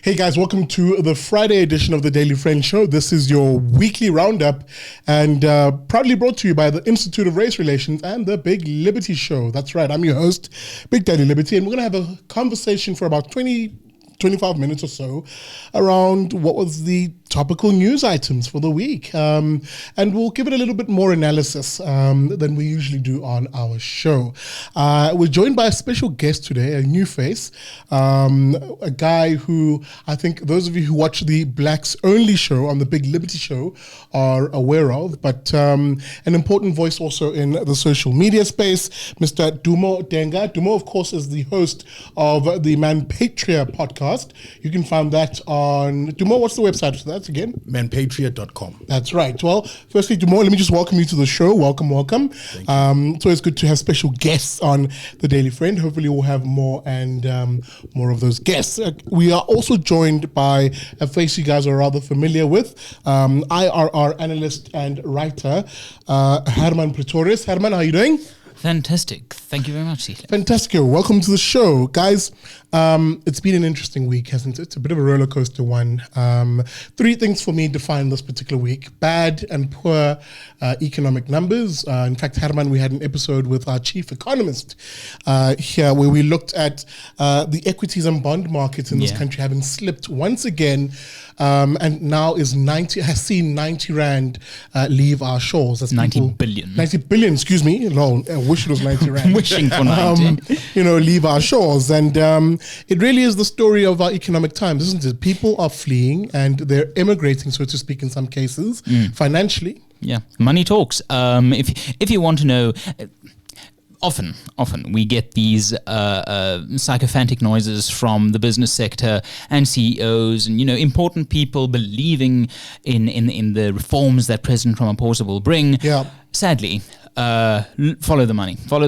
Hey guys, welcome to the Friday edition of the Daily Friend Show. This is your weekly roundup and proudly brought to you by the Institute of Race Relations and the Big Liberty Show. That's right, I'm your host, Big Daddy Liberty, and we're going to have a conversation for about 25 minutes or so around what was the topical news items for the week. And we'll give it a little bit more analysis than we usually do on our show. We're joined by a special guest today, a new face, a guy who I think those of you who watch the Blacks Only show on the Big Liberty Show are aware of, but an important voice also in the social media space, Mr. Dumo Denga. Dumo, of course, is the host of the ManPatria Podcast. You can find that on... Dumo, what's the website for that again? ManPatria.com. That's right. Well, firstly, Dumo, let me just welcome you to the show. Welcome. It's always good to have special guests on the Daily Friend. Hopefully we'll have more and more of those guests. We are also joined by a face you guys are rather familiar with, IRR analyst and writer, Hermann Pretorius. Hermann, how are you doing? Fantastic. Thank you very much, Cyril. Fantastic. Welcome to the show. Guys, it's been an interesting week, hasn't it? It's a bit of a roller coaster one. Three things for me define this particular week: bad and poor economic numbers. In fact, Hermann, we had an episode with our chief economist here where we looked at the equities and bond markets in this country having slipped once again, and now has seen 90 Rand leave our shores. That's 90 billion. 90 billion, excuse me. No, I wish it was 90 Rand. Wishing for 90. Leave our shores. And it really is the story of our economic times, isn't it? People are fleeing and they're emigrating, so to speak, in some cases, financially. Yeah, money talks. If you want to know... Often we get these sycophantic noises from the business sector and CEOs and important people believing in the reforms that President Ramaphosa will bring. Yeah. Sadly, follow the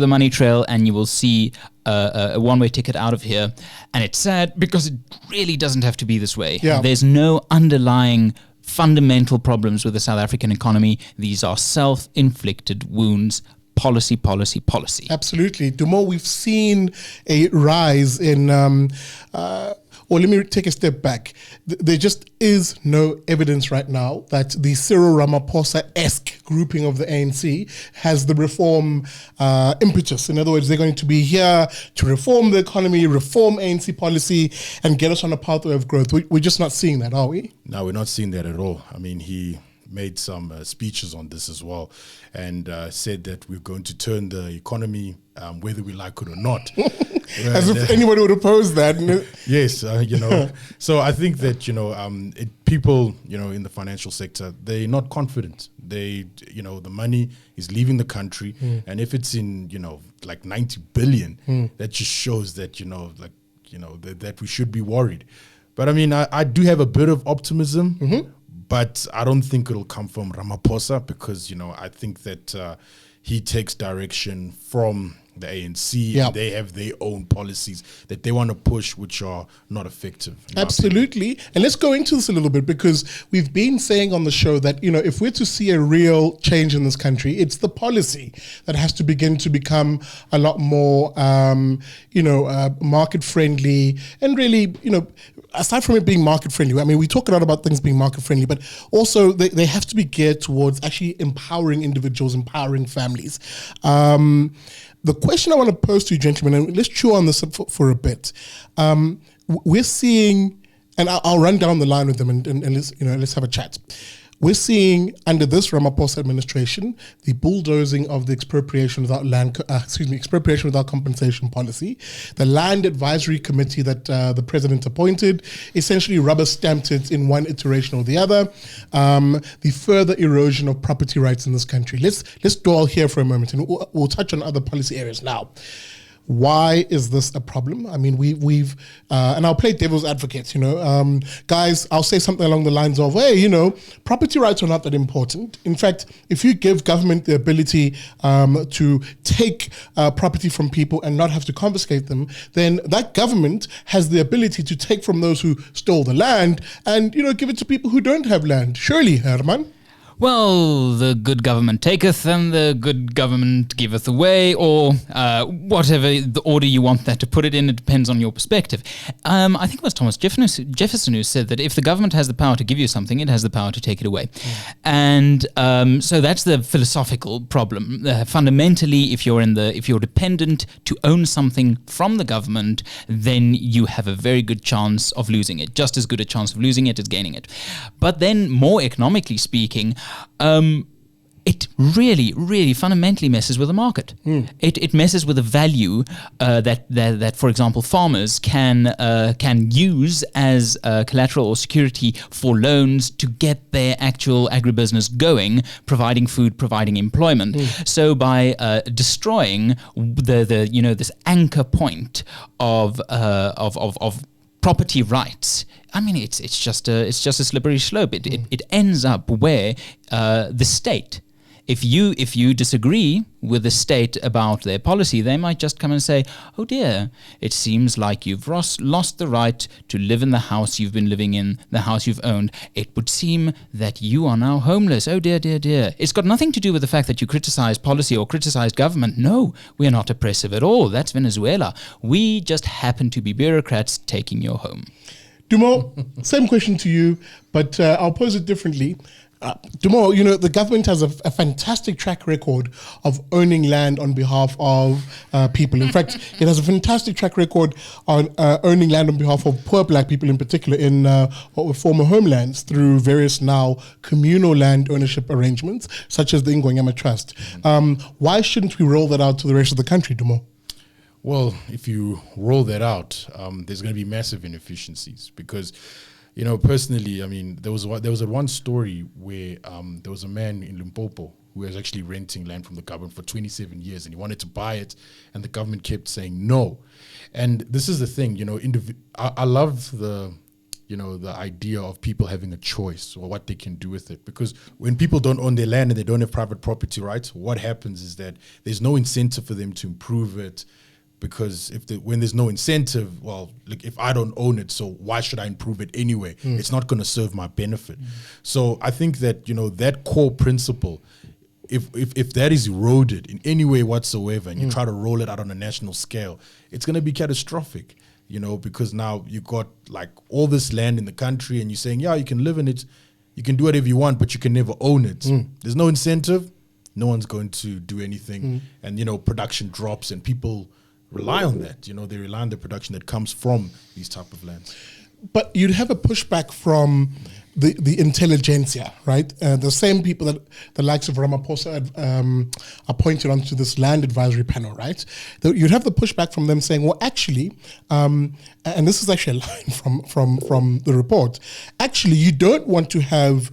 money trail, and you will see a one-way ticket out of here. And it's sad because it really doesn't have to be this way. Yeah. There's no underlying fundamental problems with the South African economy. These are self-inflicted wounds. Policy. Absolutely. Dumo, we've seen a rise in, let me take a step back. There just is no evidence right now that the Cyril Ramaphosa-esque grouping of the ANC has the reform impetus. In other words, they're going to be here to reform the economy, reform ANC policy, and get us on a pathway of growth. We're just not seeing that, are we? No, we're not seeing that at all. I mean, he made some speeches on this as well, and said that we're going to turn the economy whether we like it or not. As if anybody would oppose that. Yes, So I think that, people, in the financial sector, they're not confident. They, the money is leaving the country, and if it's in, like 90 billion, that just shows that, that we should be worried. But I mean, I do have a bit of optimism. But I don't think it'll come from Ramaphosa because, I think that he takes direction from the ANC. Yeah. And they have their own policies that they want to push, which are not effective. Absolutely. And let's go into this a little bit because we've been saying on the show that, if we're to see a real change in this country, it's the policy that has to begin to become a lot more, market friendly and really, aside from it being market friendly, I mean, we talk a lot about things being market friendly, but also they have to be geared towards actually empowering individuals, empowering families. The question I want to pose to you, gentlemen, and let's chew on this for a bit. We're seeing, and I'll run down the line with them and let's have a chat. We're seeing under this Ramaphosa administration the bulldozing of the expropriation without expropriation without compensation policy. The Land Advisory Committee that the president appointed essentially rubber stamped it in one iteration or the other. The further erosion of property rights in this country. Let's dwell here for a moment, and we'll touch on other policy areas now. Why is this a problem? I mean, we've and I'll play devil's advocate, guys, I'll say something along the lines of, hey, property rights are not that important. In fact, if you give government the ability to take property from people and not have to confiscate them, then that government has the ability to take from those who stole the land and, give it to people who don't have land. Surely, Hermann? well, the good government taketh and the good government giveth away, or whatever the order you want that to put it in. It depends on your perspective. I think it was Thomas Jefferson who said that if the government has the power to give you something, it has the power to take it away. And so that's the philosophical problem. Fundamentally, if you're dependent to own something from the government, then you have a very good chance of losing it, just as good a chance of losing it as gaining it. But then, more economically speaking, it really, really fundamentally messes with the market. It messes with the value that, for example, farmers can use as collateral or security for loans to get their actual agribusiness going, providing food, providing employment. So by destroying this anchor point of property rights, I mean, it's just a slippery slope. It ends up where the state, if you disagree with the state about their policy, they might just come and say, "Oh dear, it seems like you've lost the right to live in the house you've been living in, the house you've owned. It would seem that you are now homeless. Oh dear, dear, dear." It's got nothing to do with the fact that you criticize policy or criticize government. No, we are not oppressive at all. That's Venezuela. We just happen to be bureaucrats taking your home. Dumo, same question to you, but I'll pose it differently. Dumo, the government has a fantastic track record of owning land on behalf of people. In fact, it has a fantastic track record on owning land on behalf of poor black people, in particular in what were former homelands, through various now communal land ownership arrangements, such as the Ingonyama Trust. Why shouldn't we roll that out to the rest of the country, Dumo? Well, if you roll that out, there's going to be massive inefficiencies because, personally, I mean, there was one story where there was a man in Limpopo who was actually renting land from the government for 27 years, and he wanted to buy it, and the government kept saying no. And this is the thing, I love the idea of people having a choice or what they can do with it. Because when people don't own their land and they don't have private property rights, what happens is that there's no incentive for them to improve it. Because when there's no incentive, well, like if I don't own it, so why should I improve it anyway? It's not going to serve my benefit. So I think that, that core principle, if that is eroded in any way whatsoever, and you try to roll it out on a national scale, it's going to be catastrophic, because now you've got like all this land in the country and you're saying, yeah, you can live in it, you can do whatever you want, but you can never own it. There's no incentive, no one's going to do anything. And, production drops and people rely on that. They rely on the production that comes from these type of lands. But you'd have a pushback from the intelligentsia, right? The same people that the likes of Ramaphosa appointed onto this land advisory panel, right? You'd have the pushback from them saying, well, actually, and this is actually a line from the report, actually, you don't want to have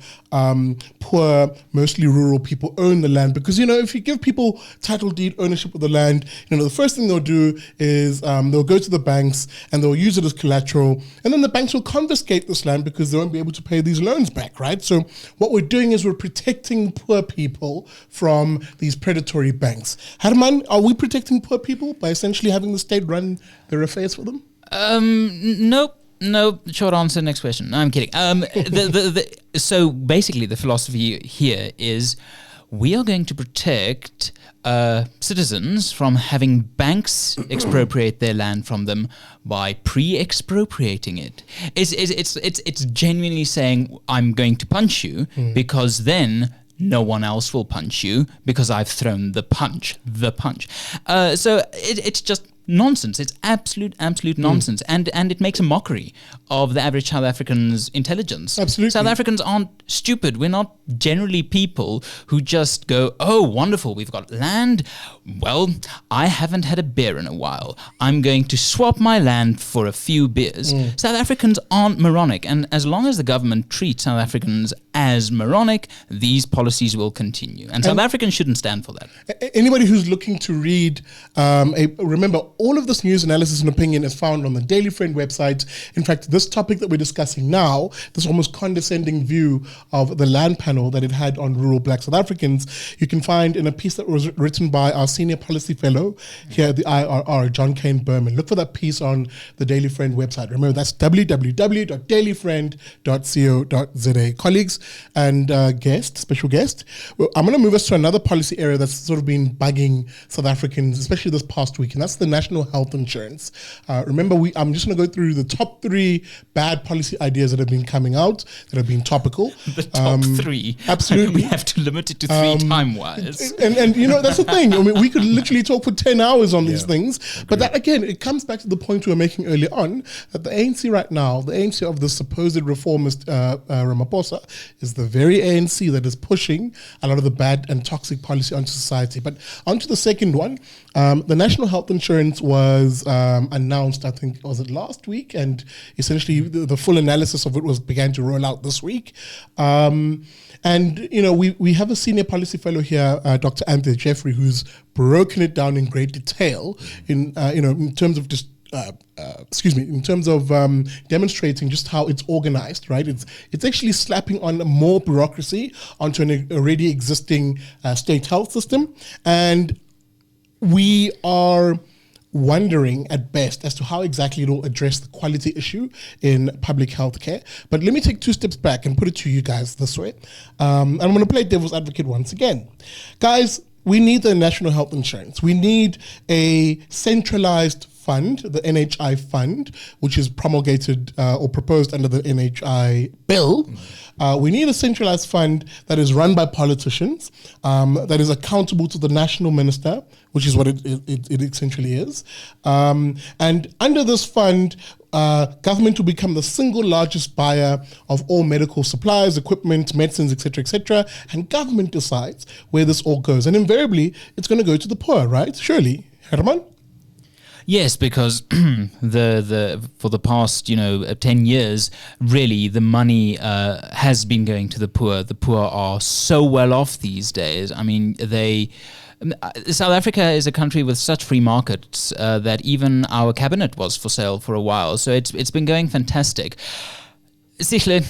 poor, mostly rural people own the land because, if you give people title deed ownership of the land, the first thing they'll do is they'll go to the banks and they'll use it as collateral, and then the banks will confiscate this land because they won't be able to pay these loans back, right? So what we're doing is we're protecting poor people from these predatory banks. Hermann, are we protecting poor people by essentially having the state run their affairs for them? Nope. No, short answer, next question. No, I'm kidding. So basically the philosophy here is we are going to protect citizens from having banks expropriate their land from them by pre-expropriating it. It's genuinely saying, I'm going to punch you because then no one else will punch you because I've thrown the punch. So it's just nonsense. It's absolute nonsense. And it makes a mockery of the average South African's intelligence. Absolutely. South Africans aren't stupid. We're not generally people who just go, oh, wonderful, we've got land. Well, I haven't had a beer in a while. I'm going to swap my land for a few beers. South Africans aren't moronic. And as long as the government treats South Africans as moronic, these policies will continue. And South Africans shouldn't stand for that. Anybody who's looking to read, remember, all of this news, analysis, and opinion is found on the Daily Friend website. In fact, this topic that we're discussing now, this almost condescending view of the land panel that it had on rural black South Africans, you can find in a piece that was written by our senior policy fellow here at the IRR, John Kane Berman. Look for that piece on the Daily Friend website. Remember, that's www.dailyfriend.co.za. Colleagues and special guest, I'm going to move us to another policy area that's sort of been bugging South Africans, especially this past week, and that's the national health insurance. Remember, I'm just going to go through the top 3 bad policy ideas that have been coming out, that have been topical. The top 3. Absolutely. We have to limit it to 3 time-wise. And you know, that's the thing. I mean, we could literally talk for 10 hours on these things. But that, again, it comes back to the point we were making earlier on, that the ANC right now, the ANC of the supposed reformist Ramaphosa, is the very ANC that is pushing a lot of the bad and toxic policy onto society. But onto the second one, the national health insurance was announced, I think, was it last week? And essentially the full analysis of it began to roll out this week. And, you know, we have a senior policy fellow here, Dr. Anthony Jeffrey, who's broken it down in great detail in terms of just in terms of demonstrating just how it's organized, right? It's actually slapping on more bureaucracy onto an already existing state health system. And we are wondering at best as to how exactly it will address the quality issue in public health care. But let me take 2 steps back and put it to you guys this way. I'm going to play devil's advocate once again. Guys, we need the national health insurance. We need a centralized fund, the NHI fund, which is promulgated or proposed under the NHI bill. We need a centralized fund that is run by politicians, that is accountable to the national minister, which is what it essentially is. And under this fund, government will become the single largest buyer of all medical supplies, equipment, medicines, etc., and government decides where this all goes. And invariably, it's going to go to the poor, right? Surely, Hermann? Yes, because for the past 10 years, really the money has been going to the poor. The poor are so well off these days. I mean, South Africa is a country with such free markets that even our cabinet was for sale for a while. So it's been going fantastic. Sihle,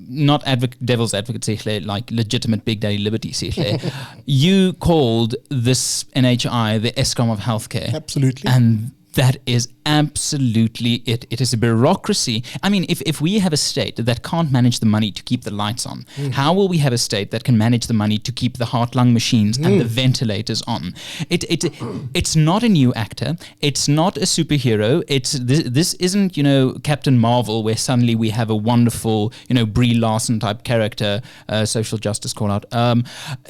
not devil's advocate, Sihle, like legitimate Big Daddy Liberty, Sihle. You called this NHI the ESCOM of healthcare. Absolutely. And that is absolutely it. It is a bureaucracy. I mean, if we have a state that can't manage the money to keep the lights on, how will we have a state that can manage the money to keep the heart-lung machines and the ventilators on? It's not a new actor. It's not a superhero. This isn't, Captain Marvel, where suddenly we have a wonderful, Brie Larson type character, social justice call out.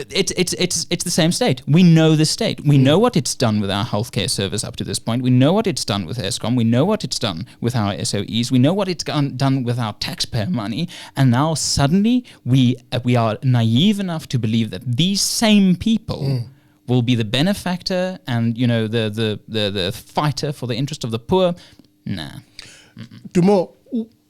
It's the same state. We know the state. We know what it's done with our healthcare service up to this point. We know what it's done with ESCOM. We know what it's done with our SOEs. We know what it's done with our taxpayer money. And now suddenly we are naive enough to believe that these same people will be the benefactor and the fighter for the interest of the poor. Nah. Dumo,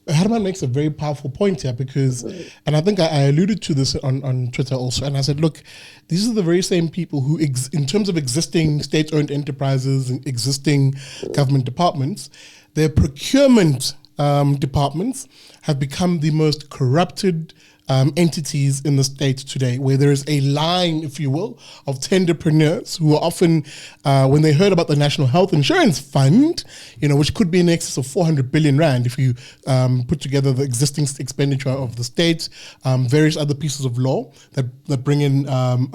Hermann makes a very powerful point here because, and I think I alluded to this on Twitter also, and I said, look, these are the very same people who, in terms of existing state-owned enterprises and existing government departments, their procurement departments have become the most corrupted entities in the state today, where there is a line, if you will, of tenderpreneurs who are often, when they heard about the National Health Insurance Fund, which could be in excess of 400 billion rand if you put together the existing expenditure of the state, various other pieces of law that bring in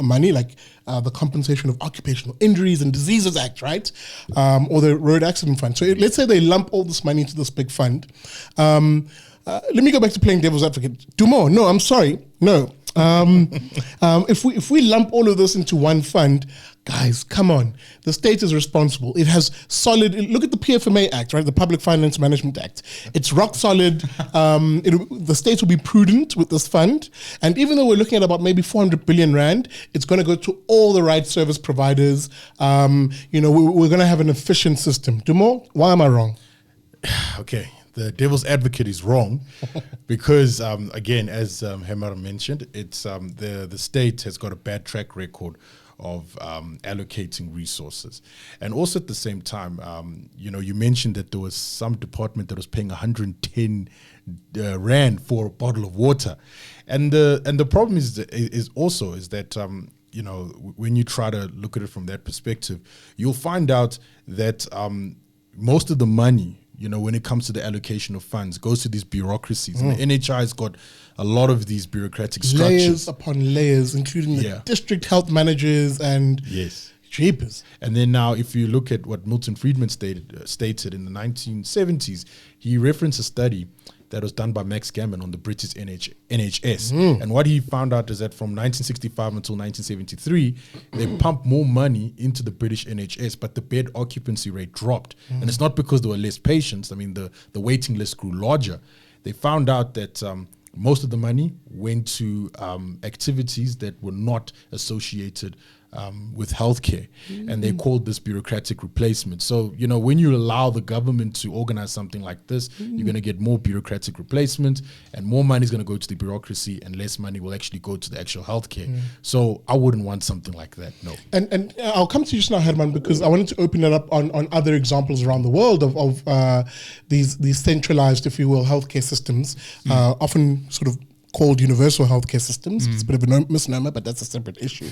money, like the Compensation of Occupational Injuries and Diseases Act, right? Or the Road Accident Fund. So let's say they lump all this money into this big fund. Let me go back to playing devil's advocate. Dumo, no, I'm sorry. No. If we lump all of this into one fund, guys, come on. The state is responsible. It has solid, look at the PFMA Act, right? The Public Finance Management Act. It's rock solid. The state will be prudent with this fund. And even though we're looking at about maybe 400 billion rand, it's going to go to all the right service providers. We're going to have an efficient system. Dumo, why am I wrong? Okay. The devil's advocate is wrong because, again, as Hermann mentioned, it's the state has got a bad track record of allocating resources. And also at the same time, you mentioned that there was some department that was paying 110 rand for a bottle of water. And the problem is that when you try to look at it from that perspective, you'll find out that most of the money, when it comes to the allocation of funds, goes to these bureaucracies. And the NHI has got a lot of these bureaucratic structures. Layers upon layers, including the district health managers and jeepers. And then now, if you look at what Milton Friedman stated in the 1970s, he referenced a study that was done by Max Gammon on the British NHS. And what he found out is that from 1965 until 1973, they pumped more money into the British NHS, but the bed occupancy rate dropped. And it's not because there were less patients. I mean, the waiting list grew larger. They found out that most of the money went to activities that were not associated with healthcare, and they called this bureaucratic replacement. So, when you allow the government to organize something like this, you're going to get more bureaucratic replacement, and more money is going to go to the bureaucracy, and less money will actually go to the actual healthcare. So I wouldn't want something like that, no. And I'll come to you just now, Herman, because I wanted to open it up on other examples around the world of these centralized, if you will, healthcare systems, often sort of called universal healthcare systems. It's a bit of a misnomer, but that's a separate issue.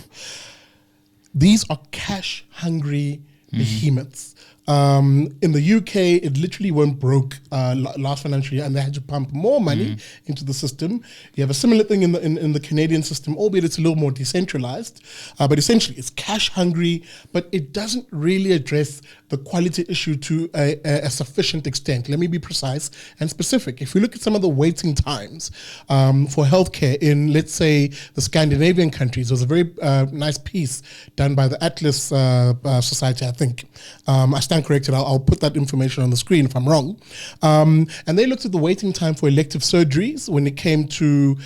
These are cash-hungry behemoths. In the UK, it literally went broke last financial year, and they had to pump more money into the system. You have a similar thing in the Canadian system, albeit it's a little more decentralized. But essentially, it's cash-hungry, but it doesn't really address the quality issue to a sufficient extent. Let me be precise and specific. If you look at some of the waiting times for healthcare in, let's say, the Scandinavian countries, there was a very nice piece done by the Atlas Society, I think. I stand corrected. I'll put that information on the screen if I'm wrong. And they looked at the waiting time for elective surgeries when it came to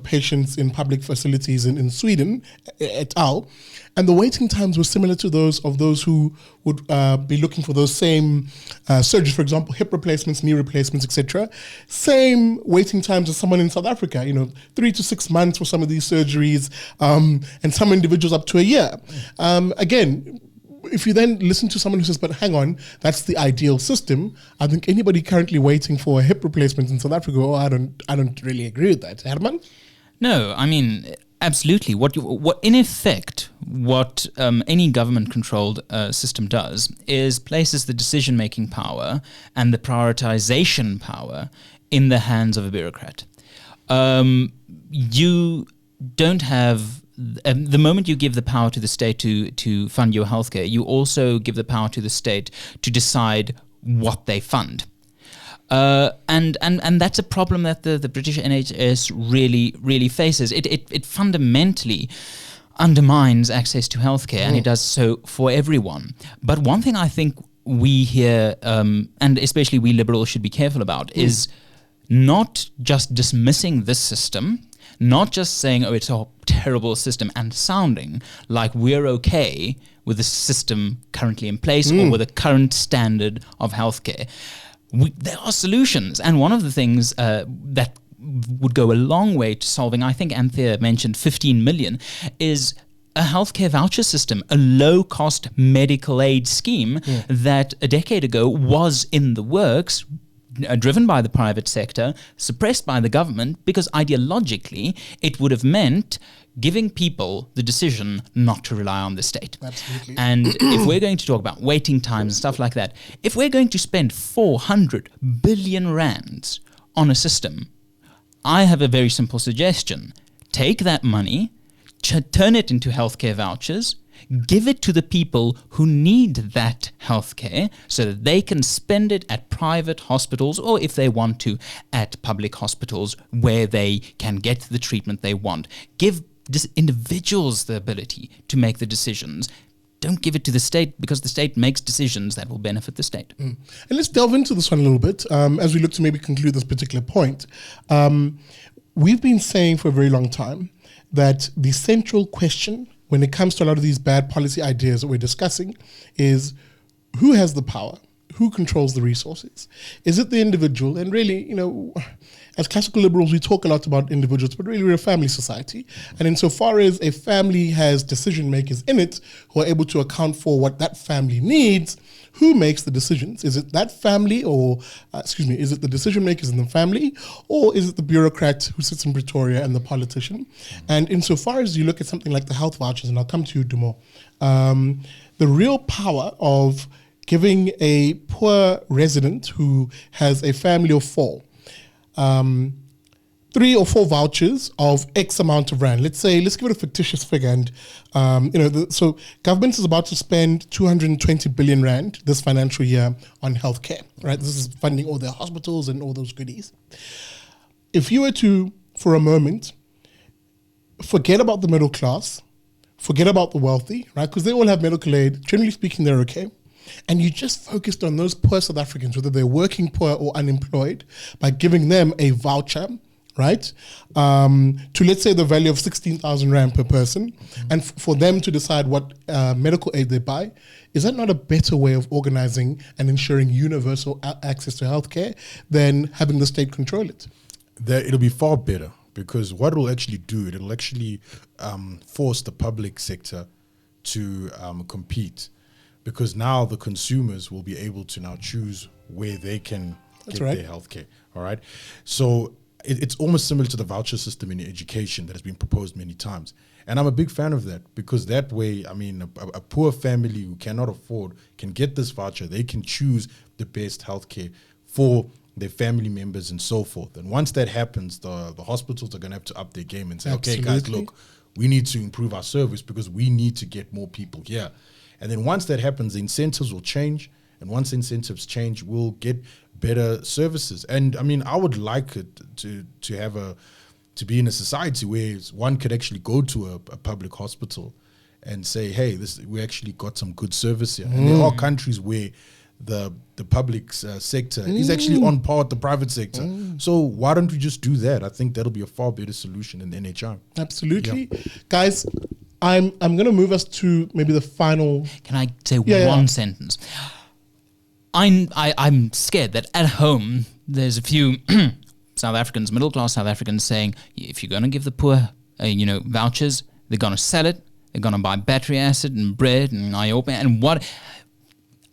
patients in public facilities in Sweden, et al. And the waiting times were similar to those of those who would be looking for those same surgeries, for example, hip replacements, knee replacements, etc. Same waiting times as someone in South Africa, 3 to 6 months for some of these surgeries, and some individuals up to a year. Again, if you then listen to someone who says, but hang on, that's the ideal system, I think anybody currently waiting for a hip replacement in South Africa, I don't really agree with that. Herman? No, I mean, absolutely. What in effect, any government-controlled system does is places the decision-making power and the prioritization power in the hands of a bureaucrat. You don't have... the moment you give the power to the state to fund your healthcare, you also give the power to the state to decide what they fund. And that's a problem that the British NHS really faces. It fundamentally undermines access to healthcare, and it does so for everyone. But one thing I think we here, and especially we liberals, should be careful about is not just dismissing this system, not just saying, oh, it's a terrible system, and sounding like we're okay with the system currently in place or with the current standard of healthcare. There are solutions, and one of the things that would go a long way to solving, I think Anthea mentioned 15 million, is a healthcare voucher system, a low-cost medical aid scheme that a decade ago was in the works, driven by the private sector, suppressed by the government, because ideologically it would have meant giving people the decision not to rely on the state. Absolutely. And if we're going to talk about waiting times and stuff like that, if we're going to spend 400 billion rands on a system, I have a very simple suggestion. Take that money, turn it into healthcare vouchers, give it to the people who need that healthcare so that they can spend it at private hospitals, or if they want to, at public hospitals where they can get the treatment they want. Give individuals the ability to make the decisions. Don't give it to the state, because the state makes decisions that will benefit the state. And let's delve into this one a little bit as we look to maybe conclude this particular point. We've been saying for a very long time that the central question when it comes to a lot of these bad policy ideas that we're discussing is who has the power? Who controls the resources? Is it the individual? And really, as classical liberals, we talk a lot about individuals, but really we're a family society. And insofar as a family has decision makers in it who are able to account for what that family needs, who makes the decisions? Is it that family or, is it the decision makers in the family, or is it the bureaucrat who sits in Pretoria and the politician? And insofar as you look at something like the health vouchers, and I'll come to you, Dumo, the real power of giving a poor resident who has a family of 4, 3 or 4 vouchers of X amount of rand. Let's give it a fictitious figure. And, so government is about to spend 220 billion rand this financial year on healthcare, right? This is funding all their hospitals and all those goodies. If you were to, for a moment, forget about the middle class, forget about the wealthy, right? Because they all have medical aid. Generally speaking, they're okay. And you just focused on those poor South Africans, whether they're working poor or unemployed, by giving them a voucher, right, to let's say the value of 16,000 rand per person, and for them to decide what medical aid they buy. Is that not a better way of organizing and ensuring universal access to healthcare than having the state control it? It'll be far better, because what it'll actually do, it'll actually force the public sector to compete, because now the consumers will be able to now choose where they can get their healthcare. All right, so it's almost similar to the voucher system in education that has been proposed many times. And I'm a big fan of that, because that way, I mean, a poor family who cannot afford can get this voucher. They can choose the best healthcare for their family members and so forth. And once that happens, the hospitals are going to have to up their game and say, okay, guys, look, we need to improve our service because we need to get more people here. And then once that happens, the incentives will change. And once incentives change, we'll get better services. And I mean, I would like it to be in a society where one could actually go to a public hospital and say, hey, we actually got some good service here. And there are countries where the public sector is actually on par with the private sector. So why don't we just do that? I think that'll be a far better solution than the NHI. Absolutely. Yeah. Guys, I'm going to move us to maybe the final. Can I say one sentence? I'm scared that at home there's a few South Africans, middle class South Africans, saying if you're going to give the poor, vouchers, they're going to sell it. They're going to buy battery acid and bread and IOPA and what.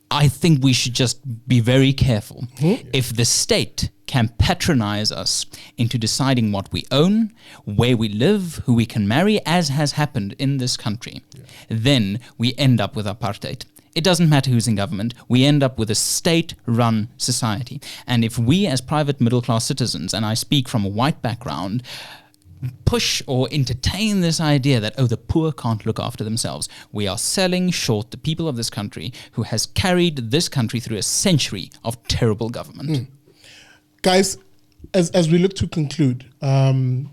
I think we should just be very careful. If the state can patronize us into deciding what we own, where we live, who we can marry, as has happened in this country, then we end up with apartheid. It doesn't matter who's in government. We end up with a state-run society. And if we as private middle-class citizens, and I speak from a white background, push or entertain this idea that, the poor can't look after themselves, we are selling short the people of this country who has carried this country through a century of terrible government. Guys, as we look to conclude, the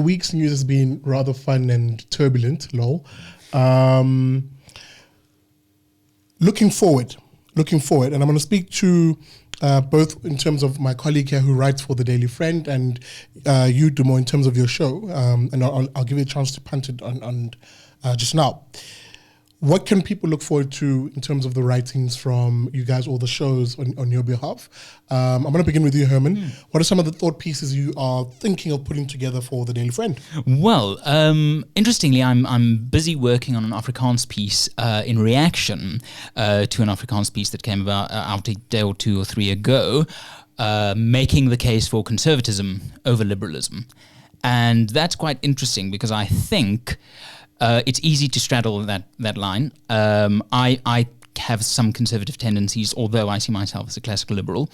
week's news has been rather fun and turbulent, lol. Looking forward, and I'm going to speak to both in terms of my colleague here who writes for the Daily Friend and you, Dumo, in terms of your show, and I'll give you a chance to punt it on just now. What can people look forward to in terms of the writings from you guys or the shows on your behalf? I'm going to begin with you, Herman. What are some of the thought pieces you are thinking of putting together for the Daily Friend? Well, interestingly, I'm busy working on an Afrikaans piece in reaction to an Afrikaans piece that came out a day or 2 or 3 ago, making the case for conservatism over liberalism. And that's quite interesting because I think it's easy to straddle that line. I have some conservative tendencies, although I see myself as a classical liberal.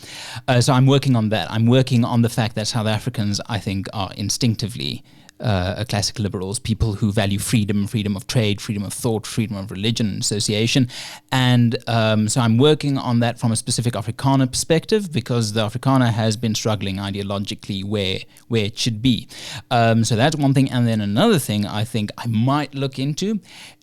So I'm working on that. I'm working on the fact that South Africans, I think, are instinctively classical liberals, people who value freedom of trade, freedom of thought, freedom of religion, association. And so I'm working on that from a specific Afrikaner perspective because the Afrikaner has been struggling ideologically where it should be. So that's one thing. And then another thing I think I might look into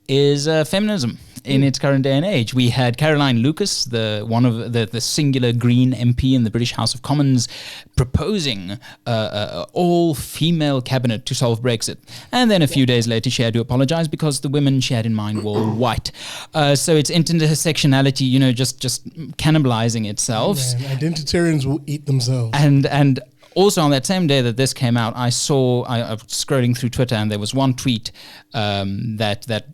is feminism in its current day and age. We had Caroline Lucas, one of the singular Green MP in the British House of Commons, proposing all-female cabinet to solve Brexit. And then a few days later, she had to apologize because the women she had in mind were white. So it's intersectionality, just cannibalizing itself. Man, identitarians will eat themselves. And Also, on that same day that this came out, I was scrolling through Twitter, and there was one tweet that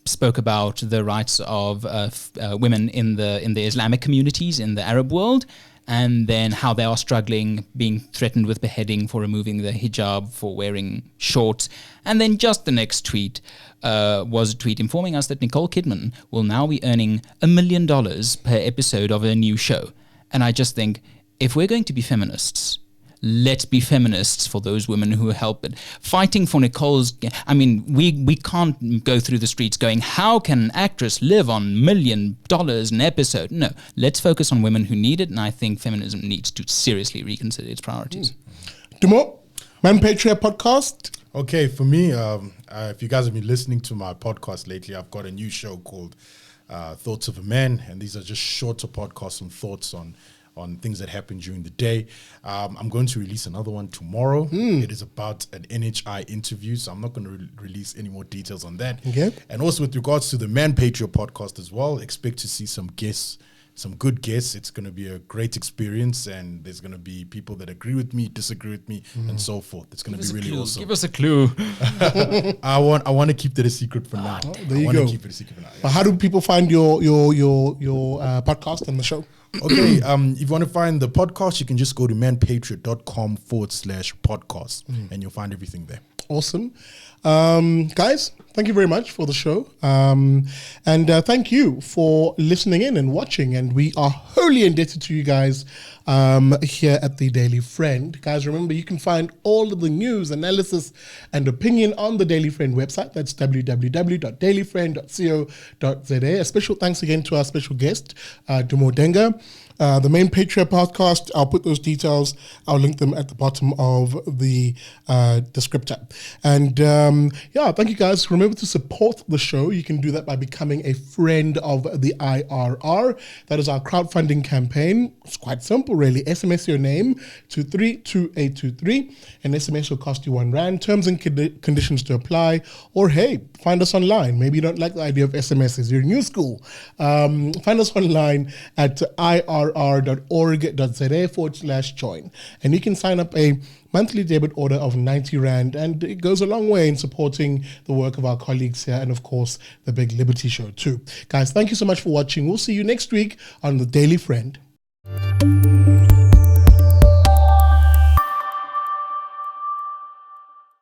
spoke about the rights of women in the Islamic communities in the Arab world, and then how they are struggling, being threatened with beheading for removing the hijab, for wearing shorts. And then just the next tweet was a tweet informing us that Nicole Kidman will now be earning $1 million per episode of her new show. And I just think, if we're going to be feminists, let's be feminists for those women who help it. Fighting for Nicole's... I mean, we can't go through the streets going, how can an actress live on $1 million an episode? No, let's focus on women who need it, and I think feminism needs to seriously reconsider its priorities. Dumo, ManPatria Podcast. Okay, for me, if you guys have been listening to my podcast lately, I've got a new show called Thoughts of a Man, and these are just shorter podcasts and thoughts on things that happen during the day. I'm going to release another one tomorrow. It is about an NHI interview, so I'm not going to release any more details on that. Okay. And also with regards to the ManPatria Podcast as well, expect to see some guests, some good guests. It's going to be a great experience, and there's going to be people that agree with me, disagree with me, and so forth. It's going to be really awesome. Give us a clue. I want to keep that a secret for now. There you I go. want to keep it a secret for now. But how do people find your podcast and the show? Okay, if you want to find the podcast, you can just go to manpatriot.com/podcast, and you'll find everything there. Awesome. Guys, thank you very much for the show. And thank you for listening in and watching. And we are wholly indebted to you guys here at The Daily Friend. Guys, remember, you can find all of the news, analysis, and opinion on the Daily Friend website. That's www.dailyfriend.co.za. A special thanks again to our special guest, Dumo Denga. The ManPatria Podcast, I'll put those details, I'll link them at the bottom of the descriptor. And thank you guys. Remember to support the show. You can do that by becoming a friend of the IRR. That is our crowdfunding campaign. It's quite simple, really. SMS your name to 32823. An SMS will cost you R1. Terms and conditions to apply. Or hey, find us online. Maybe you don't like the idea of SMSs. You're new school. Find us online at irr.org.za/join. And you can sign up a monthly debit order of 90 Rand, and it goes a long way in supporting the work of our colleagues here, and of course the Big Liberty Show too. Guys, thank you so much for watching. We'll see you next week on The Daily Friend.